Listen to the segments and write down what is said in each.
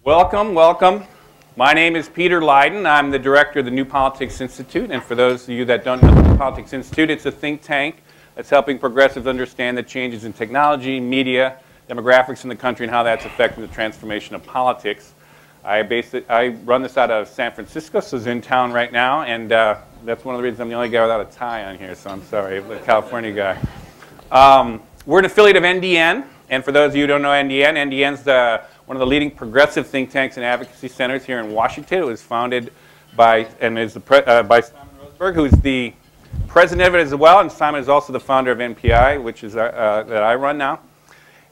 Welcome, welcome. My name is Peter Leyden. I'm the director of the New Politics Institute. And for those of you that don't know the New Politics Institute, it's a think tank that's helping progressives understand the changes in technology, media, demographics in the country, and how that's affecting the transformation of politics. I run this out of San Francisco, so it's in town right now, and that's one of the reasons I'm the only guy without a tie on here, so I'm sorry, the California guy. We're an affiliate of NDN, and for those of you who don't know NDN, NDN's one of the leading progressive think tanks and advocacy centers here in Washington. It was founded by Simon Roseberg, who's the president of it as well, and Simon is also the founder of NPI, which is that I run now.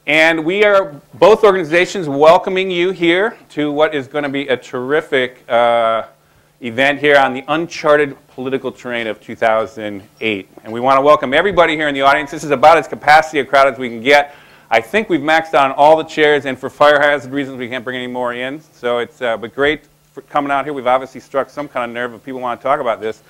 And we are, both organizations, welcoming you here to what is going to be a terrific event here on the uncharted political terrain of 2008. And we want to welcome everybody here in the audience. This is about as capacity a crowd as we can get. I think we've maxed out on all the chairs, and for fire hazard reasons, we can't bring any more in. So it's but great for coming out here. We've obviously struck some kind of nerve if people want to talk about this.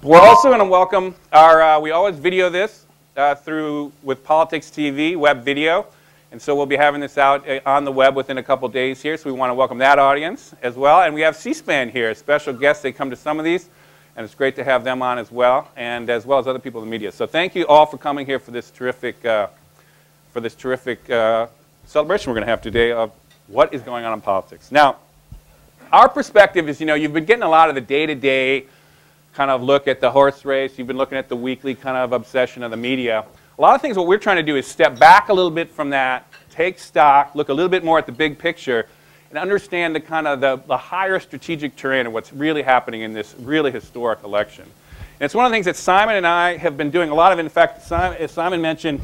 We're also going to welcome our, we always video this with Politics TV, web video. And so we'll be having this out on the web within a couple days here. So we want to welcome that audience as well. And we have C-SPAN here, special guests. They come to some of these. And it's great to have them on as well as other people in the media. So thank you all for coming here for this terrific celebration we're going to have today of what is going on in politics. Now, our perspective is, you've been getting a lot of the day-to-day kind of look at the horse race. You've been looking at the weekly kind of obsession of the media. A lot of things, what we're trying to do is step back a little bit from that, take stock, look a little bit more at the big picture, and understand the kind of the higher strategic terrain of what's really happening in this really historic election. And it's one of the things that Simon and I have been doing a lot of. In fact, as Simon mentioned,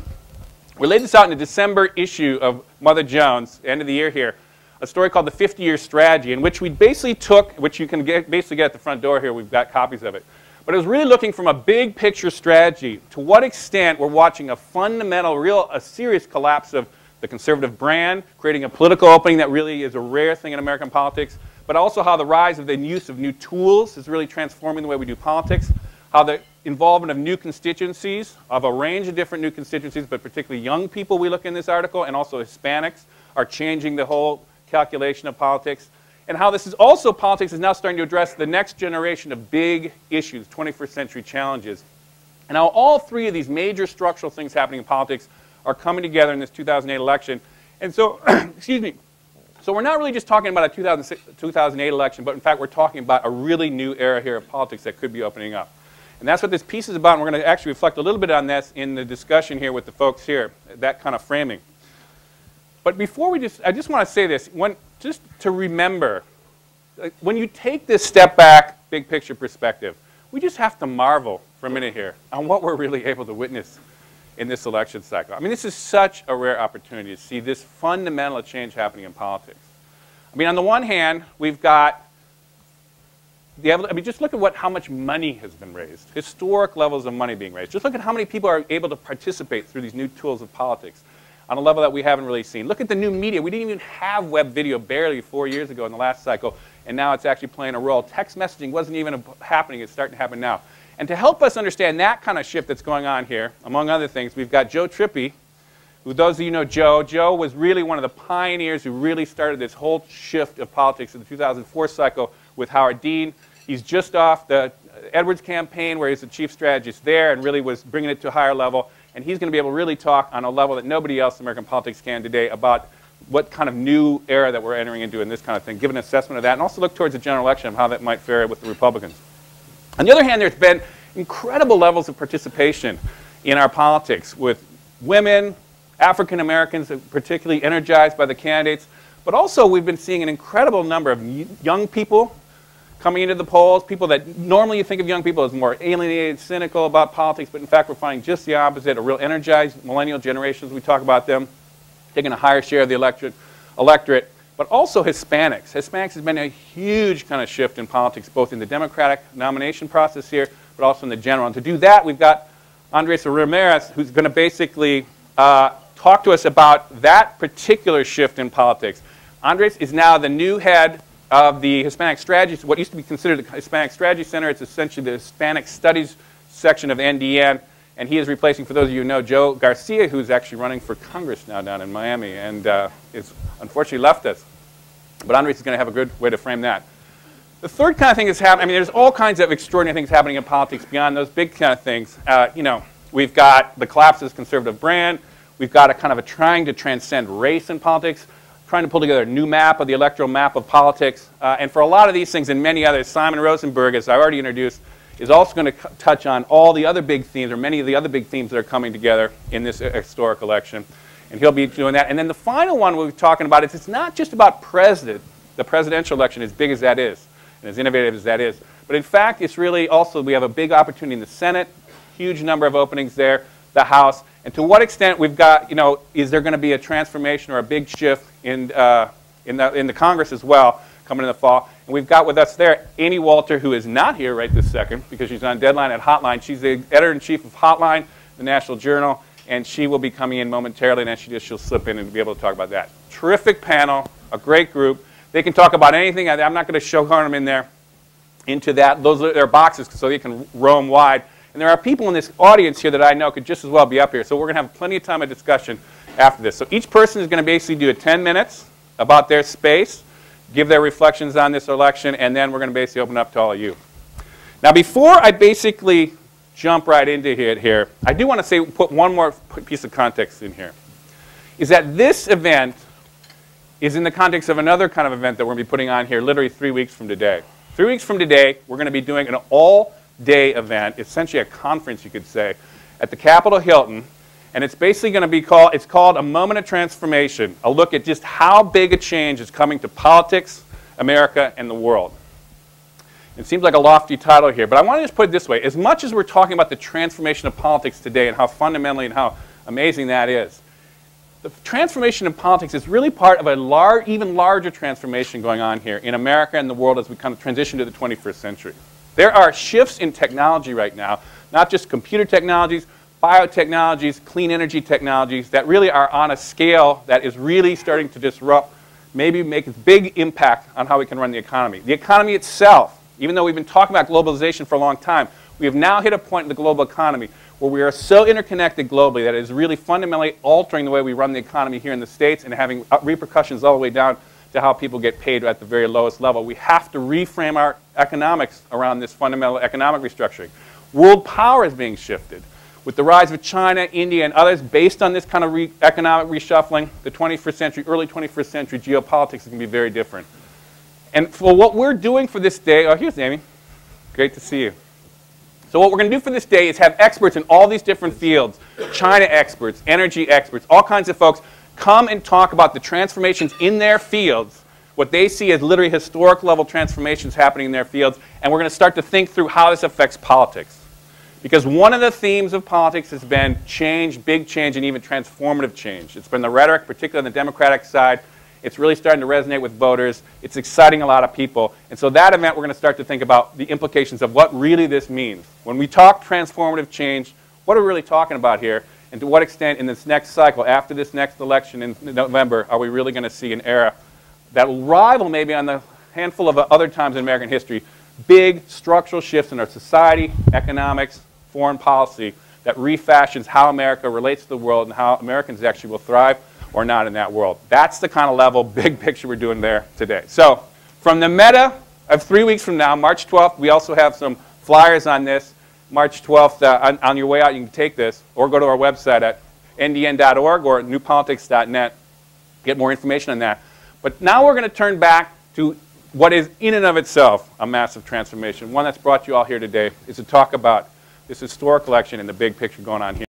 we laid this out in the December issue of Mother Jones, end of the year here, a story called The 50-Year Strategy, in which we basically took, which you can basically get at the front door here, we've got copies of it, but it was really looking from a big picture strategy to what extent we're watching a fundamental, a serious collapse of the conservative brand, creating a political opening that really is a rare thing in American politics, but also how the rise of the use of new tools is really transforming the way we do politics, how the involvement of new constituencies, of a range of different new constituencies, but particularly young people we look in this article, and also Hispanics, are changing the whole calculation of politics, and how this is also, politics is now starting to address the next generation of big issues, 21st century challenges, and how all three of these major structural things happening in politics are coming together in this 2008 election. And so, excuse me, so we're not really just talking about a 2008 election, but in fact we're talking about a really new era here of politics that could be opening up. And that's what this piece is about, and we're going to actually reflect a little bit on this in the discussion here with the folks here, that kind of framing. But before I just want to say this, just to remember, when you take this step back, big picture perspective, we just have to marvel for a minute here on what we're really able to witness in this election cycle. I mean, this is such a rare opportunity to see this fundamental change happening in politics. I mean, on the one hand, we've got just look at how much money has been raised, historic levels of money being raised. Just look at how many people are able to participate through these new tools of politics on a level that we haven't really seen. Look at the new media. We didn't even have web video barely 4 years ago in the last cycle, and now it's actually playing a role. Text messaging wasn't even happening. It's starting to happen now. And to help us understand that kind of shift that's going on here, among other things, we've got Joe Trippi, who, those of you know Joe, Joe was really one of the pioneers who really started this whole shift of politics in the 2004 cycle with Howard Dean. He's just off the Edwards campaign where he's the chief strategist there and really was bringing it to a higher level. And he's going to be able to really talk on a level that nobody else in American politics can today about what kind of new era that we're entering into in this kind of thing, give an assessment of that, and also look towards the general election of how that might fare with the Republicans. On the other hand, there's been incredible levels of participation in our politics with women, African Americans, particularly energized by the candidates, but also we've been seeing an incredible number of young people coming into the polls, people that normally you think of young people as more alienated, cynical about politics, but in fact we're finding just the opposite, a real energized millennial generations, we talk about them, taking a higher share of the electorate, but also Hispanics. Hispanics has been a huge kind of shift in politics, both in the Democratic nomination process here, but also in the general. And to do that, we've got Andres Ramirez, who's going to basically talk to us about that particular shift in politics. Andres is now the new head of the Hispanic Strategy, what used to be considered the Hispanic Strategy Center. It's essentially the Hispanic Studies section of NDN, and he is replacing, for those of you who know, Joe Garcia, who's actually running for Congress now down in Miami, and is unfortunately left us. But Andres is going to have a good way to frame that. The third kind of thing that's happening, I mean, there's all kinds of extraordinary things happening in politics beyond those big kind of things. You know, we've got the collapse of this conservative brand. We've got a kind of a trying to transcend race in politics, trying to pull together a new map of the electoral map of politics. And for a lot of these things and many others, Simon Rosenberg, as I already introduced, is also going to touch on all the other big themes, or many of the other big themes that are coming together in this historic election. And he'll be doing that. And then the final one we'll be talking about is it's not just about the presidential election, as big as that is, and as innovative as that is. But in fact, it's really also, we have a big opportunity in the Senate, huge number of openings there, the House, and to what extent we've got, you know, is there going to be a transformation or a big shift in the Congress as well coming in the fall. And we've got with us there Amy Walter, who is not here right this second because she's on deadline at Hotline. She's the editor-in-chief of Hotline, the National Journal, and she will be coming in momentarily, and then she'll slip in and be able to talk about that. Terrific panel, a great group. They can talk about anything. I'm not going to shoehorn them in there into that. Those are their boxes so they can roam wide. And there are people in this audience here that I know could just as well be up here. So we're going to have plenty of time of discussion after this. So each person is going to basically do 10 minutes about their space, give their reflections on this election, and then we're going to basically open up to all of you. Now before I basically jump right into it here, I do want to put one more piece of context in here. Is that this event is in the context of another kind of event that we're going to be putting on here literally 3 weeks from today. 3 weeks from today, we're going to be doing an all-day event, essentially a conference, you could say, at the Capitol Hilton. And it's basically going to be called A Moment of Transformation, a look at just how big a change is coming to politics, America, and the world. It seems like a lofty title here, but I want to just put it this way. As much as we're talking about the transformation of politics today and how fundamentally and how amazing that is, the transformation in politics is really part of a even larger transformation going on here in America and the world as we kind of transition to the 21st century. There are shifts in technology right now, not just computer technologies, biotechnologies, clean energy technologies that really are on a scale that is really starting to disrupt, maybe make a big impact on how we can run the economy. The economy itself, even though we've been talking about globalization for a long time, we have now hit a point in the global economy where we are so interconnected globally that it is really fundamentally altering the way we run the economy here in the States and having repercussions all the way down to how people get paid at the very lowest level. We have to reframe our economics around this fundamental economic restructuring. World power is being shifted. With the rise of China, India, and others based on this kind of economic reshuffling, the 21st century, early 21st century geopolitics is going to be very different. And for what we're doing for this day, oh, here's Amy. Great to see you. So what we're going to do for this day is have experts in all these different fields, China experts, energy experts, all kinds of folks, come and talk about the transformations in their fields, what they see as literally historic level transformations happening in their fields, and we're going to start to think through how this affects politics. Because one of the themes of politics has been change, big change, and even transformative change. It's been the rhetoric, particularly on the Democratic side. It's really starting to resonate with voters. It's exciting a lot of people. And so that event, we're going to start to think about the implications of what really this means. When we talk transformative change, what are we really talking about here? And to what extent in this next cycle, after this next election in November, are we really going to see an era that will rival maybe on the handful of other times in American history, big structural shifts in our society, economics, foreign policy that refashions how America relates to the world and how Americans actually will thrive or not in that world. That's the kind of level, big picture we're doing there today. So from the meta of 3 weeks from now, March 12th, we also have some flyers on this. March 12th, on your way out, you can take this or go to our website at ndn.org or newpolitics.net. Get more information on that. But now we're going to turn back to what is in and of itself a massive transformation. One that's brought you all here today is to talk about this historic election and the big picture going on here.